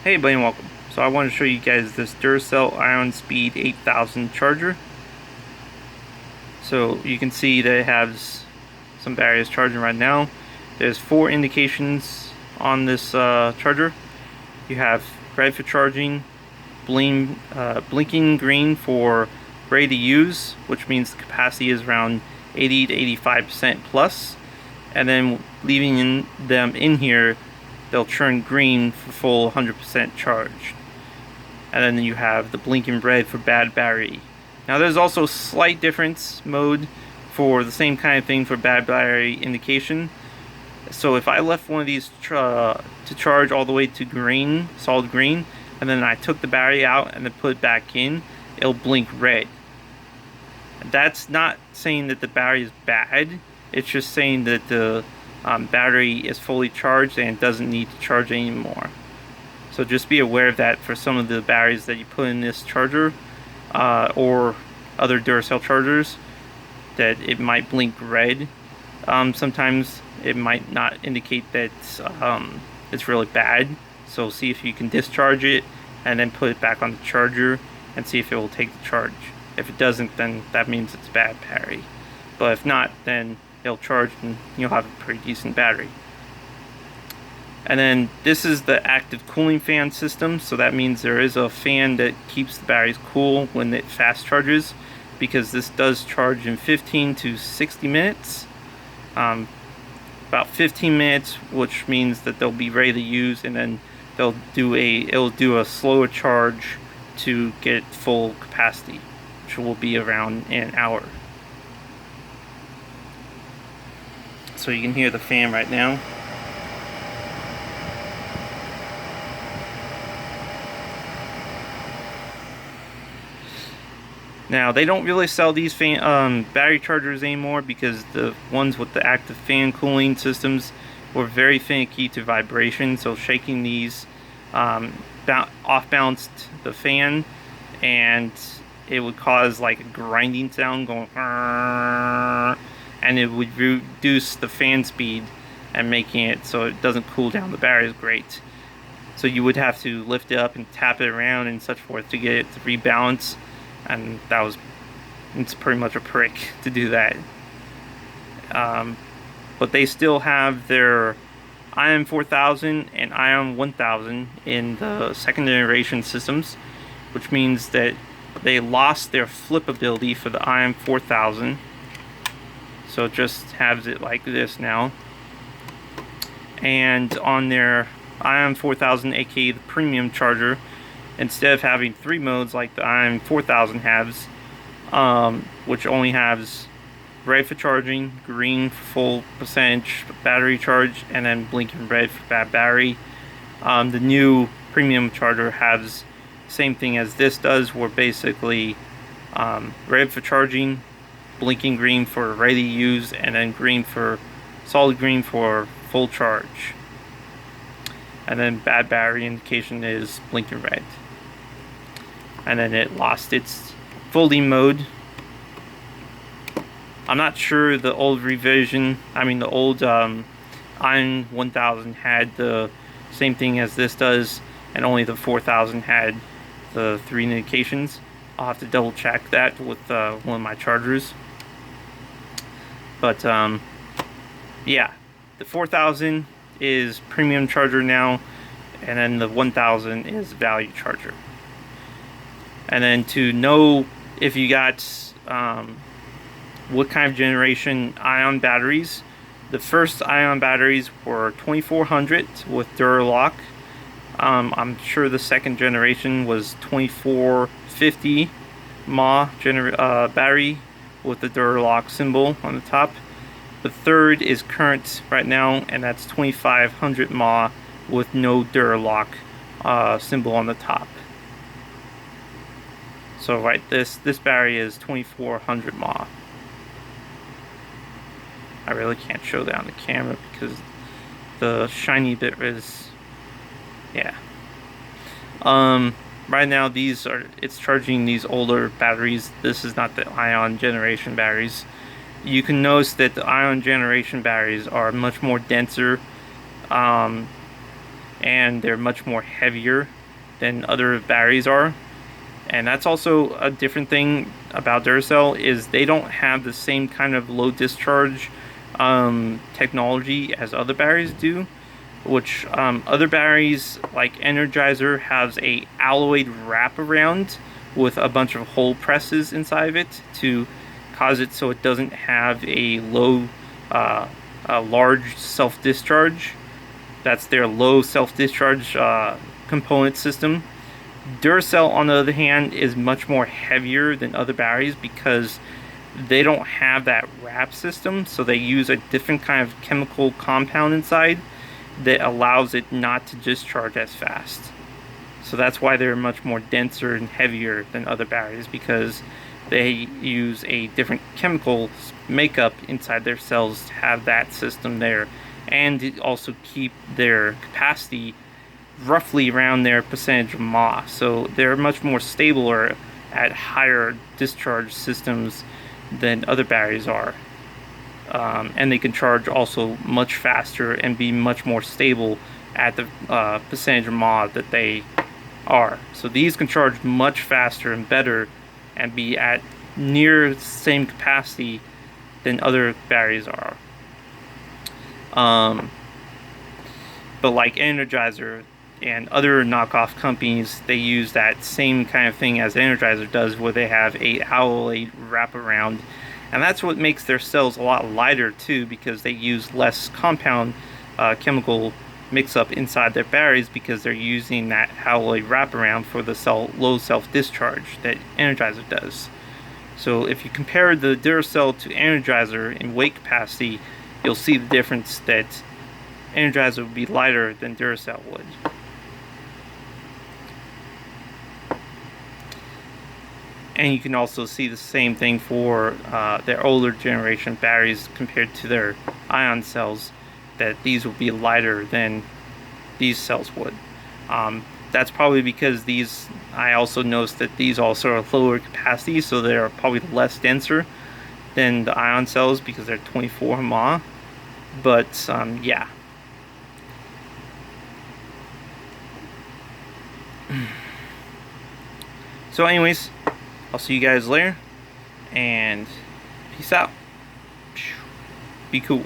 Hey everybody, and welcome. So I want to show you guys this Duracell Ion Speed 8000 charger. So you can see that it has some batteries charging right now. There's 4 indications on this charger. You have red for charging, blinking green for ready to use, which means the capacity is around 80 to 85% plus, and then leaving them in here, they'll turn green for full 100% charge. And then you have the blinking red for bad battery. Now there's also a slight difference mode for the same kind of thing for bad battery indication. So if I left one of these to charge all the way to green, solid green, and then I took the battery out and then put it back in, it'll blink red. That's not saying that the battery is bad, it's just saying that the battery is fully charged and doesn't need to charge anymore. So just be aware of that for some of the batteries that you put in this charger or other Duracell chargers, that it might blink red. Sometimes it might not indicate that it's really bad. So see if you can discharge it and then put it back on the charger and see if it will take the charge. If it doesn't, then that means it's bad battery. But if not, then it'll charge and you'll have a pretty decent battery. And then this is the active cooling fan system, so that means there is a fan that keeps the batteries cool when it fast charges, because this does charge in 15 to 60 minutes. About 15 minutes, which means that they'll be ready to use, and then it'll do a slower charge to get full capacity, which will be around an hour. So you can hear the fan right now. Now they don't really sell these battery chargers anymore, because the ones with the active fan cooling systems were very finicky to vibration. So shaking these off balanced the fan, and it would cause like a grinding sound going, and it would reduce the fan speed and making it so it doesn't cool down the batteries great. So you would have to lift it up and tap it around and such forth to get it to rebalance, and it's pretty much a prick to do that. But they still have their Ion 4000 and Ion 1000 in the second generation systems, which means that they lost their flip ability for the Ion 4000. So it just has it like this now. And on their Ion 4000, aka the premium charger, instead of having 3 modes like the Ion 4000 has, which only has red for charging, green for full percentage battery charge, and then blinking red for bad battery, the new premium charger has the same thing as this does, where basically red for charging, blinking green for ready to use, and then solid green for full charge. And then bad battery indication is blinking red. And then it lost its folding mode. I'm not sure the old the old Ion 1000 had the same thing as this does, and only the 4000 had the 3 indications. I'll have to double check that with one of my chargers. But yeah, the 4000 is premium charger now, and then the 1000 is value charger. And then to know if you got what kind of generation Ion batteries, the first Ion batteries were 2400 with Duralock. I'm sure the second generation was 2450 mAh battery with the Duralock symbol on the top. The third is current right now, and that's 2500 mAh with no Duralock symbol on the top. So this battery is 2400 mAh. I really can't show that on the camera because the shiny bit is, yeah. Right now it's charging these older batteries. This is not the Ion generation batteries. You can notice that the Ion generation batteries are much more denser. and they're much more heavier than other batteries are. And that's also a different thing about Duracell, is they don't have the same kind of low discharge technology as other batteries do, which other batteries like Energizer has a alloyed wraparound with a bunch of hole presses inside of it to cause it so it doesn't have a large self-discharge. That's their low self-discharge component system. Duracell, on the other hand, is much more heavier than other batteries because they don't have that wrap system, so they use a different kind of chemical compound inside that allows it not to discharge as fast. So that's why they're much more denser and heavier than other batteries, because they use a different chemical makeup inside their cells to have that system there, and to also keep their capacity roughly around their percentage of mAh. So they're much more stable or at higher discharge systems than other batteries are. And they can charge also much faster and be much more stable at the percentage of mAh that they are. So these can charge much faster and better and be at near the same capacity than other batteries are. But like Energizer and other knockoff companies, they use that same kind of thing as Energizer does, where they have a alloy wraparound, and that's what makes their cells a lot lighter too, because they use less compound chemical mix-up inside their batteries, because they're using that alloy wraparound for the low self-discharge that Energizer does. So if you compare the Duracell to Energizer in weight capacity, you'll see the difference, that Energizer would be lighter than Duracell would. And you can also see the same thing for their older generation batteries compared to their ion cells, that these will be lighter than these cells would. That's probably because these, I also noticed that these also are lower capacity, so they're probably less denser than the ion cells because they're 24 mAh. But yeah. So anyways, I'll see you guys later, and peace out. Be cool.